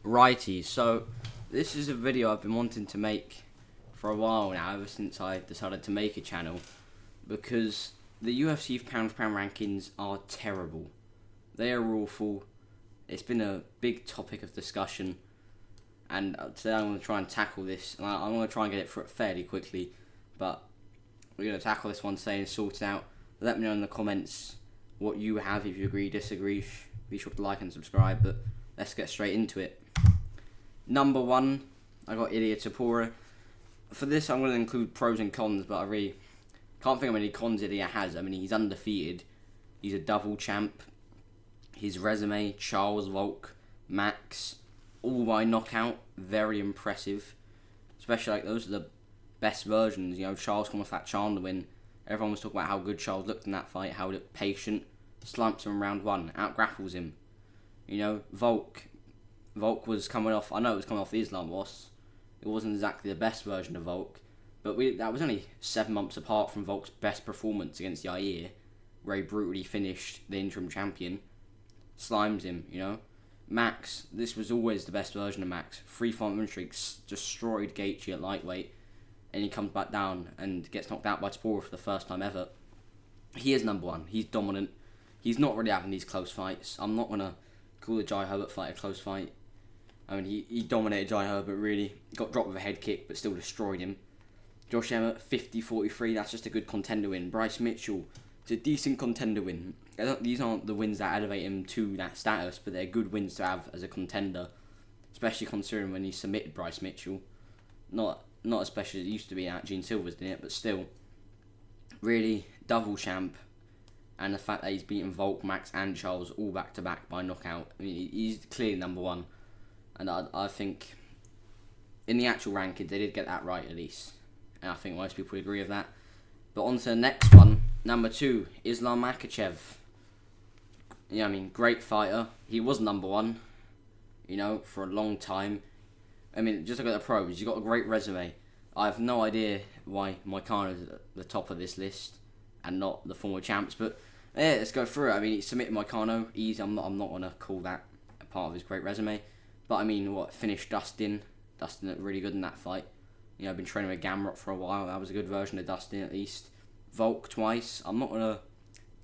Righty, so this is a video I've been wanting to make for a while now, ever since I decided to make a channel, because the UFC pound for pound rankings are terrible. They are awful. It's been a big topic of discussion, and today I'm going to try and tackle this, and I'm going to try and get it through it fairly quickly, but we're going to tackle this one today and sort it out. Let me know in the comments what you have, if you agree, disagree. Be sure to like and subscribe, but let's get straight into it. Number 1, I got Ilia Topuria. For this, I'm going to include pros and cons, but I really can't think of any cons Ilia has. I mean, he's undefeated. He's a double champ. His resume, Charles, Volk, Max, all by knockout, very impressive. Especially like those are the best versions. You know, Charles coming off that Chandler win. Everyone was talking about how good Charles looked in that fight, how he looked patient. Slumps him in round 1, out-grapples him. You know, Volk was coming off, I know it was coming off the Islam loss. It wasn't exactly the best version of Volk, but that was only 7 months apart from Volk's best performance against Yair, where he brutally finished the interim champion. Slimes him, you know. Max, this was always the best version of Max. 3-fight win streaks, destroyed Gaethje at lightweight, and he comes back down and gets knocked out by Topuria for the first time ever. He is number 1. He's dominant. He's not really having these close fights. I'm not going to call the Jai Herbert fight a close fight. I mean, he dominated Jai Herbert, really. Got dropped with a head kick, but still destroyed him. Josh Emmett, 50-43. That's just a good contender win. Bryce Mitchell, it's a decent contender win. These aren't the wins that elevate him to that status, but they're good wins to have as a contender. Especially considering when he submitted Bryce Mitchell. Not especially as it used to be at Gene Silver's, didn't it? But still, really, double champ. And the fact that he's beaten Volk, Max and Charles all back-to-back by knockout. I mean, he's clearly number 1. And I think in the actual rankings, they did get that right at least. And I think most people agree with that. But on to the next one. Number 2, Islam Makhachev. Yeah, I mean, great fighter. He was number 1, you know, for a long time. I mean, just look at the pros. He's got a great resume. I have no idea why Moicano is at the top of this list and not the former champs. But yeah, let's go through it. I mean, he submitted Moicano. Easy. I'm not going to call that a part of his great resume. But I mean, finished Dustin. Dustin looked really good in that fight. You know, I've been training with Gamrot for a while. That was a good version of Dustin at least. Volk twice. I'm not going to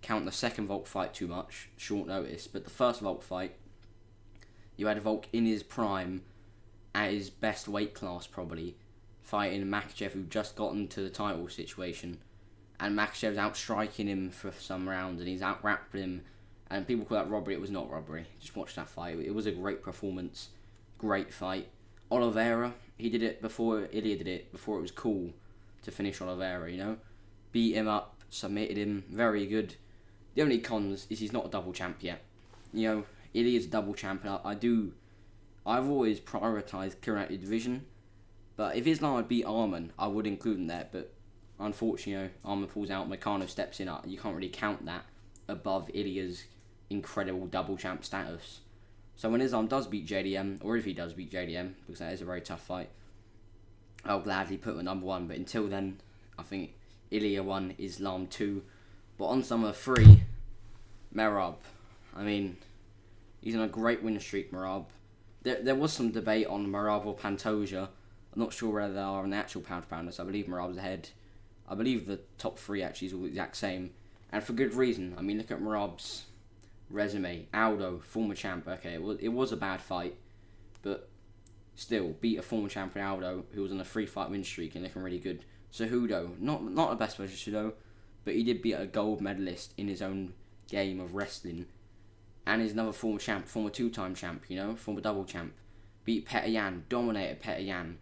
count the second Volk fight too much, short notice. But the first Volk fight, you had Volk in his prime, at his best weight class probably, fighting Makhachev, who just got into the title situation. And Makhachev's outstriking him for some rounds, and he's out-grappling him. And people call that robbery. It was not robbery. Just watch that fight. It was a great performance. Great fight. Oliveira, he did it before Ilia did it, before it was cool to finish Oliveira, you know. Beat him up, submitted him, very good. The only cons is he's not a double champ yet. You know, Ilia's a double champ, and I've always prioritised clearing out the division. But if Islam had beat Arman, I would include him there. But unfortunately, you know, Arman pulls out, Moicano steps in. You can't really count that above Ilia's incredible double champ status. So when Islam does beat JDM, or if he does beat JDM, because that is a very tough fight, I'll gladly put him at number 1. But until then, I think Ilia 1, Islam 2. But on number 3, Merab. I mean, he's on a great win streak, Merab. There was some debate on Merab or Pantoja. I'm not sure whether they are on the actual pound-for-pounders. I believe Merab's ahead. I believe the top 3 actually is all the exact same. And for good reason. I mean, look at Merab's resume. Aldo, former champ. Okay, it was a bad fight, but still beat a former champion Aldo, who was on a 3-fight win streak and looking really good. Cejudo, not the best version of Cejudo, but he did beat a gold medalist in his own game of wrestling, and he's another former champ, former 2-time champ, you know, former double champ. Beat Petr Yan, dominated Petr Yan.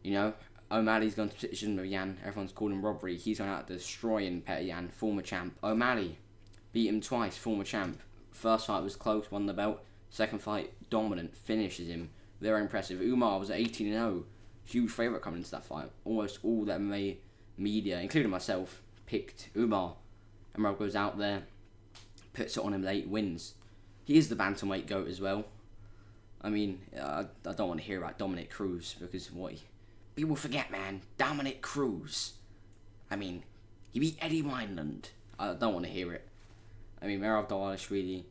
You know, O'Malley's gone to position with Yan. Everyone's called him robbery. He's gone out destroying Petr Yan, former champ. O'Malley beat him twice, former champ. First fight was close, won the belt. Second fight, dominant, finishes him. Very impressive. Umar was at 18-0. Huge favourite coming into that fight. Almost all the MMA media, including myself, picked Umar. And Merab goes out there, puts it on him late, wins. He is the bantamweight GOAT as well. I mean, I don't want to hear about Dominic Cruz, because people forget, man. Dominic Cruz. I mean, he beat Eddie Wineland. I don't want to hear it. I mean, Merab Dvalishvili,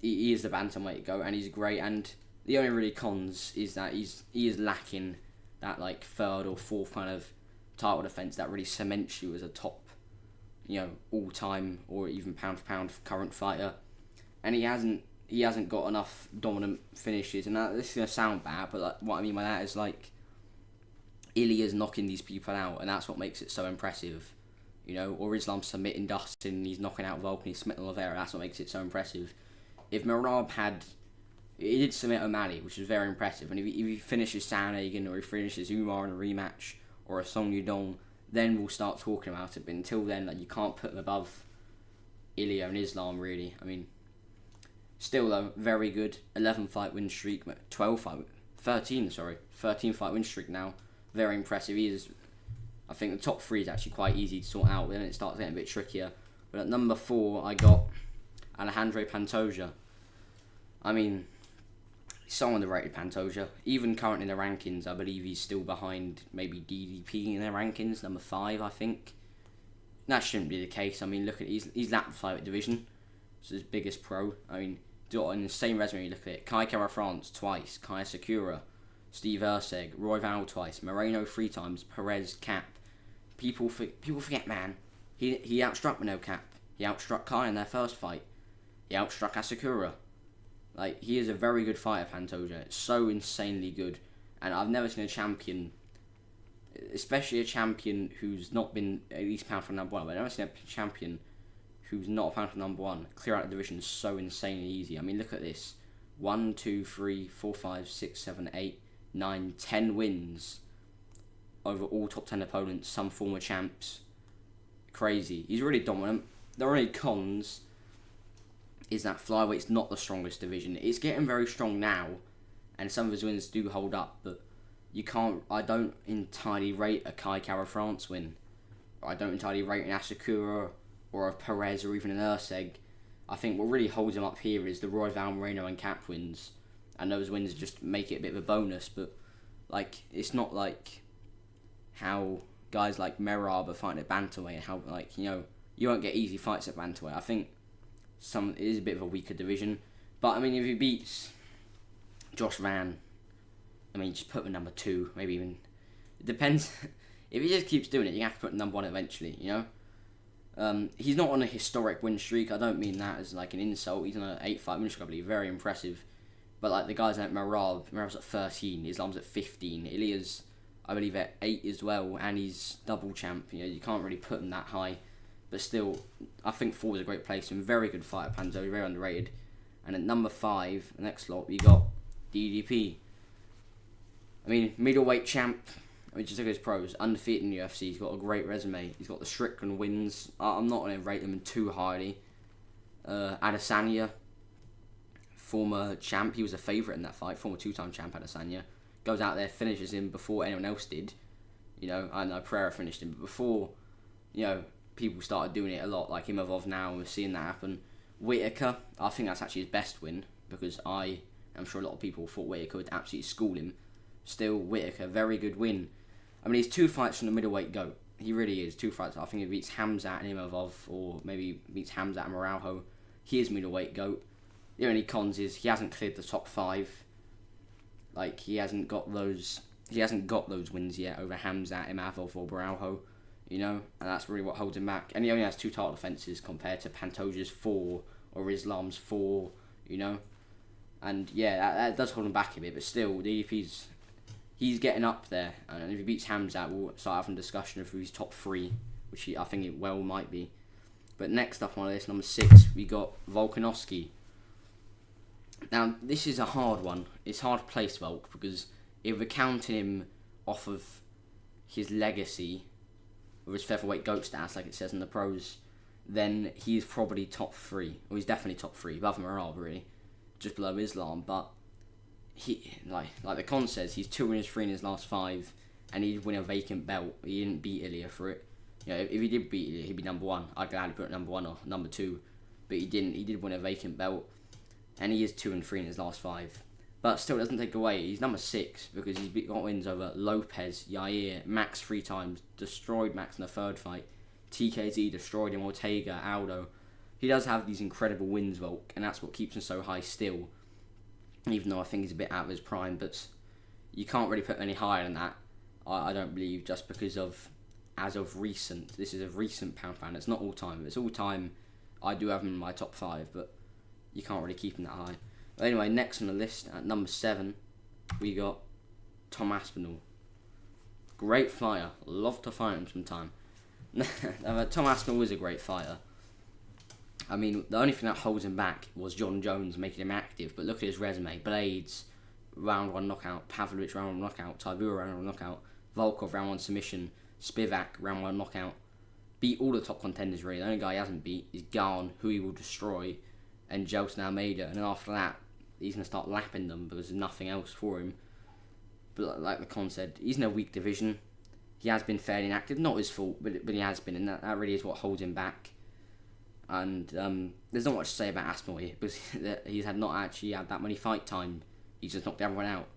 he is the bantamweight GOAT, and he's great. And The only really cons is that he is lacking that like third or fourth kind of title defense that really cements you as a top, all time or even pound for pound current fighter, and he hasn't got enough dominant finishes. And this is gonna sound bad, but like, what I mean by that is like Ilya's knocking these people out, and that's what makes it so impressive. Or Islam submitting Dustin, he's knocking out Volkan, he's submitting Oliveira. That's what makes it so impressive. If Merab he did submit O'Malley, which was very impressive. And if he finishes Sandhagen or he finishes Umar in a rematch or a Song Yudong, then we'll start talking about it. But until then, like, you can't put them above Ilya and Islam, really. I mean, still though, very good. 11 fight win streak, 13 fight win streak now. Very impressive. I think the top 3 is actually quite easy to sort out. Then it starts getting a bit trickier. But at number 4, I got Alejandro Pantoja. I mean, he's so underrated, Pantoja. Even currently in the rankings, I believe he's still behind maybe DDP in their rankings, number 5, I think. That shouldn't be the case. I mean, look at he's lap flyweight division. It's his biggest pro. I mean, got an insane resume. You look at it: Kai Kara France twice, Kaya Sakura, Steve Erceg, Roy Val twice, Moreno 3 times, Perez Cap. People forget, man. He outstruck Mano Cap. He outstruck Kai in their first fight. He outstruck Asakura. Like, he is a very good fighter, Pantoja. It's so insanely good. And I've never seen a champion, especially a champion who's not been at least pound for number 1, but I've never seen a champion who's not a pound for number 1 clear out the division so insanely easy. I mean, look at this. 1, 2, 3, 4, 5, 6, 7, 8, 9, 10 wins over all top 10 opponents, some former champs. Crazy. He's really dominant. The only cons is that flyweight's not the strongest division. It's getting very strong now, and some of his wins do hold up, but I don't entirely rate a Kai Kara France win. I don't entirely rate an Asakura or a Perez or even an Erceg. I think what really holds him up here is the Roy Val Moreno and Cap wins, and those wins just make it a bit of a bonus, but like, it's not like how guys like Merab are fighting at bantamweight, and how, like, you won't get easy fights at bantamweight. I think it is a bit of a weaker division, but I mean, if he beats Josh Van, I mean, just put him number 2, maybe even. It depends. If he just keeps doing it, you have to put him number 1 eventually. He's not on a historic win streak. I don't mean that as like an insult. He's on an 8-fight win streak, I believe, very impressive. But like the guys like Merab's at 13, Islam's at 15, Ilya's, I believe, at 8 as well, and he's double champ. You can't really put him that high. But still, I think 4 is a great place. And very good fighter, Panzo, very underrated. And at number 5, the next slot, we got DDP. I mean, middleweight champ. I mean, just look at his pros. Undefeated in the UFC. He's got a great resume. He's got the Strickland wins. I'm not going to rate them too highly. Adesanya, former champ. He was a favourite in that fight. Former 2-time champ Adesanya. Goes out there, finishes him before anyone else did. I know Pereira finished him, but before, people started doing it a lot, like Imavov now, and we're seeing that happen. Whittaker, I think that's actually his best win, because I'm sure a lot of people thought Whittaker would absolutely school him. Still, Whittaker, very good win. I mean, he's 2 fights from the middleweight GOAT. He really is, 2 fights. I think he beats Hamzat and Imavov, or maybe beats Hamzat and Moralho. He is middleweight GOAT. The only cons is he hasn't cleared the top 5. Like, he hasn't got those wins yet over Hamzat, Imavov, or Moralho. And that's really what holds him back. And he only has 2 title defences compared to Pantoja's 4 or Islam's 4, And yeah, that does hold him back a bit, but still, he's getting up there. And if he beats Hamzat, we'll start having a discussion of who's top 3, which I think it well might be. But next up on this, number 6, we got Volkanovski. Now, this is a hard one. It's hard to place Volk, because if we're counting him off of his legacy, with his featherweight GOAT stats, like it says in the pros, then he's probably top 3. Or he's definitely top 3, above Merab, really. Just below Islam. But he, like the con says, he's 2 winners, 3 in his last 5, and he'd win a vacant belt. He didn't beat Ilya for it. If he did beat Ilya, he'd be number 1. I'd gladly put it number 1 or number 2. But he didn't. He did win a vacant belt, and he is 2 and 3 in his last 5. But still, it doesn't take away. He's number 6 because he's got wins over Lopez, Yair, Max 3 times, destroyed Max in the 3rd fight, TKZ destroyed him, Ortega, Aldo. He does have these incredible wins, Volk, and that's what keeps him so high still. even though I think he's a bit out of his prime, but you can't really put any higher than that, I don't believe, just because of, as of recent, this is a recent pound for pound, it's not all time, if it's all time, I do have him in my top 5, but you can't really keep him that high. But anyway, next on the list, at number 7, we got Tom Aspinall. Great fighter, love to fight him sometime. Tom Aspinall was a great fighter. I mean, the only thing that holds him back was John Jones making him active, but look at his resume. Blades, round 1 knockout. Pavlovich, round 1 knockout. Tybura, round 1 knockout. Volkov, round 1 submission. Spivak, round 1 knockout. Beat all the top contenders, really. The only guy he hasn't beat is Garn, who he will destroy, and Jelson Almeida. And then after that, he's going to start lapping them, but there's nothing else for him. But like the con said, he's in a weak division. He has been fairly inactive. Not his fault, but he has been, and that really is what holds him back. And there's not much to say about Aspinall here, because he's not actually had that many fight time. He's just knocked everyone out.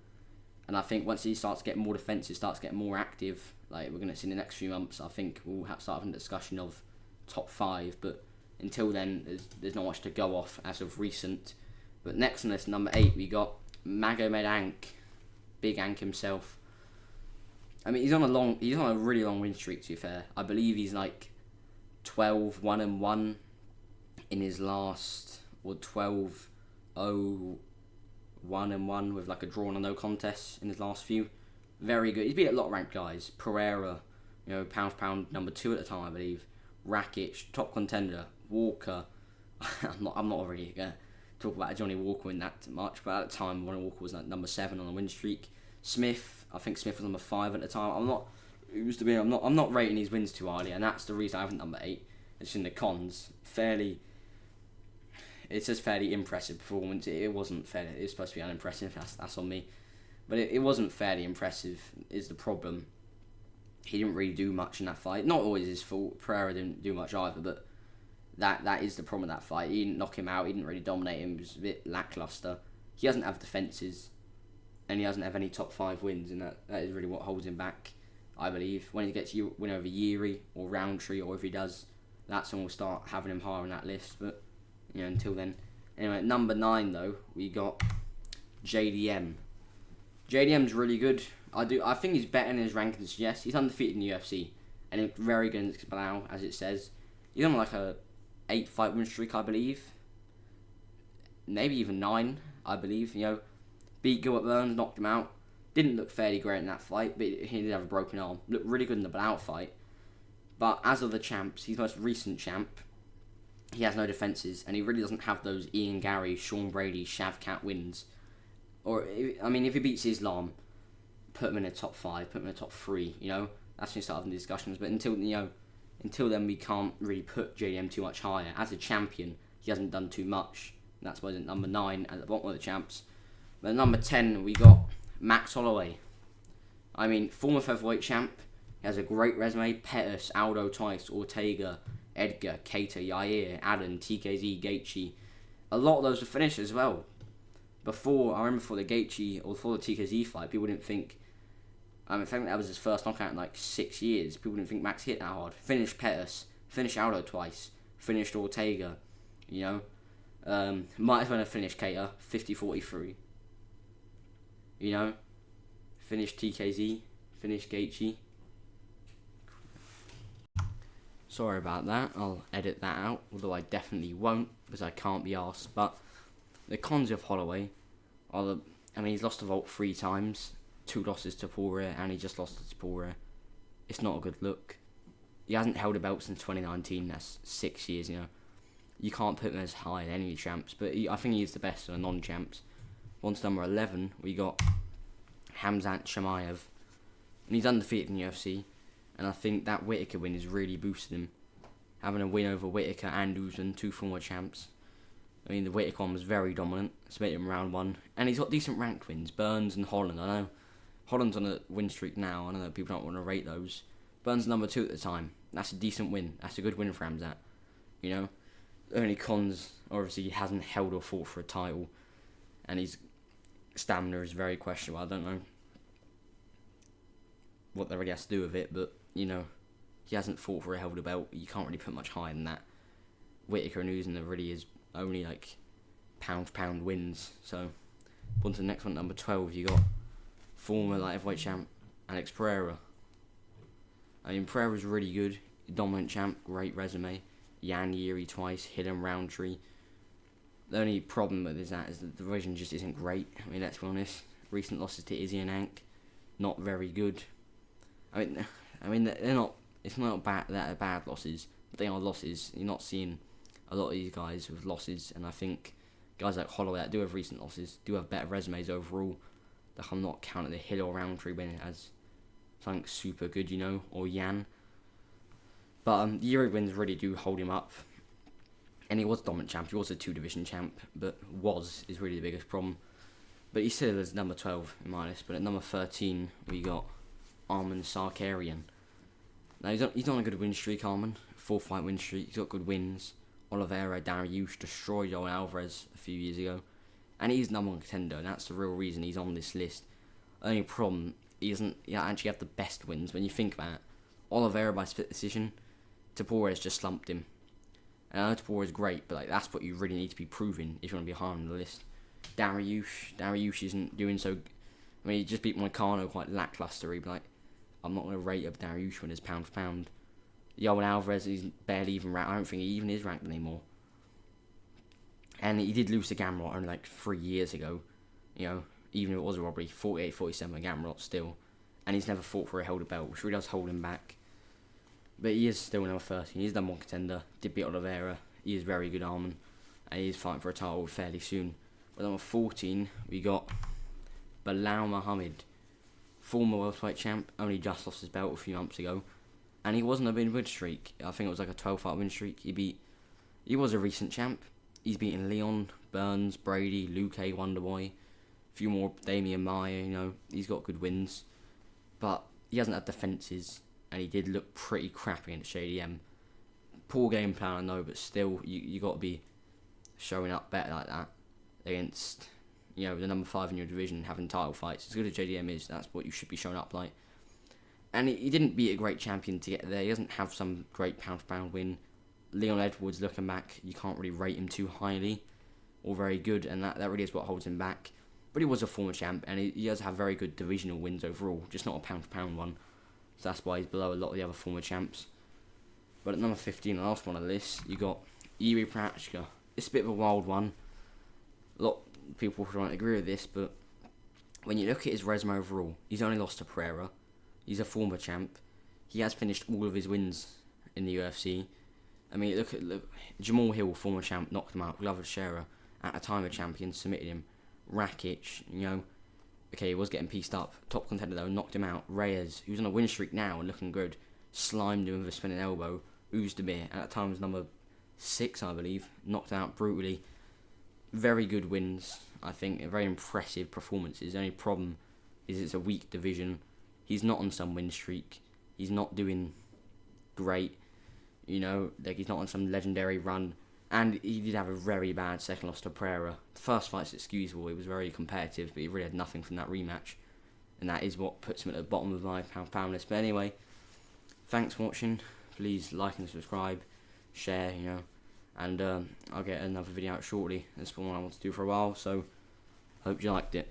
And I think once he starts getting more defensive, starts getting more active, like we're going to see in the next few months, I think we'll start having a discussion of top 5. But until then, there's not much to go off as of recent. But next on this, number 8, we got Magomed Ank, Big Ank himself. I mean, he's on a really long win streak, to be fair. I believe he's like 12-1-1 in his last, or 12-0-1-1 with like a draw and a no contest in his last few. Very good. He's beat a lot of ranked guys. Pereira, pound for pound number 2 at the time, I believe. Rakic, top contender. Walker. I'm not really gonna talk about Johnny Walker in that much, but at the time, Johnny Walker was like number 7 on the win streak. Smith, I think Smith was number 5 at the time. I'm not rating his wins too highly, and that's the reason I haven't number 8. It's in the cons. It's just fairly impressive performance. It wasn't fairly. It was supposed to be unimpressive. That's on me, but it wasn't fairly impressive. Is the problem? He didn't really do much in that fight. Not always his fault. Pereira didn't do much either, but that is the problem with that fight. He didn't knock him out. He didn't really dominate him. It was a bit lackluster. He doesn't have defences, and he doesn't have any top 5 wins, and that is really what holds him back, I believe. When he gets you win over Yuri or Roundtree, or if he does, that's when we'll start having him higher on that list. But until then. Anyway, at number 9 though, we got JDM. JDM's really good. I think he's better in his rankings. Yes, he's undefeated in the UFC, and he's very good in Palau, as it says. He's on like a 8 fight win streak, I believe. Maybe even 9, I believe. Beat Gilbert Burns, knocked him out. Didn't look fairly great in that fight, but he did have a broken arm. Looked really good in the Palau fight. But as of the champs, he's the most recent champ. He has no defences, and he really doesn't have those Ian Gary, Sean Brady, Shavkat wins. Or, I mean, if he beats Islam, put him in the top 5, put him in the top 3, That's when you start having discussions. But until then, we can't really put JDM too much higher. As a champion, he hasn't done too much. And that's why he's at number 9 at the bottom of the champs. But at number 10, we got Max Holloway. I mean, former featherweight champ. He has a great resume. Pettis, Aldo twice, Ortega, Edgar, Keita, Yair, Allen, TKZ, Gaethje. A lot of those were finished as well. I remember before the Gaethje or before the TKZ fight, people didn't think. I think that was his first knockout in like 6 years. People didn't think Max hit that hard. Finished Pettis, finished Aldo twice, finished Ortega. Might as well have finished Keita, 50-43. Finished TKZ, finished Gaethje. Sorry about that, I'll edit that out, although I definitely won't, because I can't be arsed. But the cons of Holloway are he's lost to Volt 3 times, 2 losses to Poirier, and he just lost to Poirier. It's not a good look. He hasn't held a belt since 2019, that's 6 years, You can't put him as high as any champs, but I think he is the best of the non-champs. On to number 11, we got Khamzat Chimaev, and he's undefeated in the UFC. And I think that Whittaker win has really boosted him. Having a win over Whittaker and Usman, 2 former champs. I mean, the Whittaker one was very dominant. Split him round 1. And he's got decent ranked wins. Burns and Holland. I know Holland's on a win streak now. I know that people don't want to rate those. Burns number 2 at the time. That's a decent win. That's a good win for Khamzat. Only cons, obviously, he hasn't held or fought for a title. And his stamina is very questionable. I don't know what they really has to do with it, but he hasn't fought for a held belt. You can't really put much higher than that. Whittaker and Usman really is only like pound for pound wins, so On to the next one, number 12, you got former light heavyweight champ Alex Pereira. I mean, Pereira's really good, dominant champ, great resume. Yan Yeri twice, hit him Roundtree. The only problem with that is the division just isn't great. I mean, let's be honest. Recent losses to Izzy and Ank, not very good. I mean, they're not. It's not bad. That are bad losses, but they are losses. You're not seeing a lot of these guys with losses, and I think guys like Holloway that do have recent losses do have better resumes overall. Like, I'm not counting the Hill or Roundtree win as something super good, or Yan. But Yuri wins really do hold him up. And he was dominant champ. He was a 2-division champ, but is really the biggest problem. But he's still as number 12 in my list. But at number 13, we got Arman Sarkarian. Now, he's on a good win streak, Arman. 4-fight win streak. He's got good wins. Oliveira, Dariush destroyed Joel Alvarez a few years ago. And he's number 1 contender, and that's the real reason he's on this list. Only problem, he doesn't actually have the best wins. When you think about it, Oliveira by split decision, Tapores just slumped him. And I know Tapores is great, but that's what you really need to be proving if you want to be high on the list. Dariush isn't doing so. I mean, he just beat Moicano quite lackluster. But I'm not going to rate up Dariush when it's pound for pound. Yoel Alvarez is barely even ranked. I don't think he even is ranked anymore. And he did lose to Gamrot only 3 years ago. Even if it was a robbery, 48-47 Gamrot still. And he's never fought for a held belt, which really does hold him back. But he is still number 13. He's number 1 contender. Did beat Oliveira. He is very good, Arman. And he is fighting for a title fairly soon. But number 14, we got Bilal Muhammad. Former welterweight champ. Only just lost his belt a few months ago. And he wasn't a win streak. I think it was a 12-fight win streak. He was a recent champ. He's beaten Leon, Burns, Brady, Luque, Wonderboy. A few more, Damian Maia, he's got good wins. But he hasn't had defences. And he did look pretty crap against JDM. Poor game plan, I know, but still, you got to be showing up better like that against, the number 5 in your division, having title fights. As good as JDM is, that's what you should be showing up like. And he didn't beat a great champion to get there. He doesn't have some great pound-for-pound win. Leon Edwards, looking back, you can't really rate him too highly or very good, and that really is what holds him back. But he was a former champ, and he does have very good divisional wins overall, just not a pound-for-pound one. So that's why he's below a lot of the other former champs. But at number 15, the last one on the list, you got Yuri Prochazka. It's a bit of a wild one. A lot of people won't agree with this, but when you look at his resume overall, he's only lost to Pereira. He's a former champ. He has finished all of his wins in the UFC. I mean, look, Jamal Hill, former champ, knocked him out. Glover Teixeira, at a time a champion, submitted him. Rakic, okay, he was getting pieced up. Top contender though, knocked him out. Reyes, who's on a win streak now and looking good, slimed him with a spinning elbow. Ozdemir, at that time was number 6, I believe, knocked out brutally. Very good wins, I think. Very impressive performances. The only problem is it's a weak division. He's not on some win streak. He's not doing great. He's not on some legendary run. And he did have a very bad second loss to Pereira. The first fight's excusable. He was very competitive, but he really had nothing from that rematch. And that is what puts him at the bottom of my pound list. But anyway, thanks for watching. Please like and subscribe, share, and I'll get another video out shortly. That's the one I want to do for a while, so hope you liked it.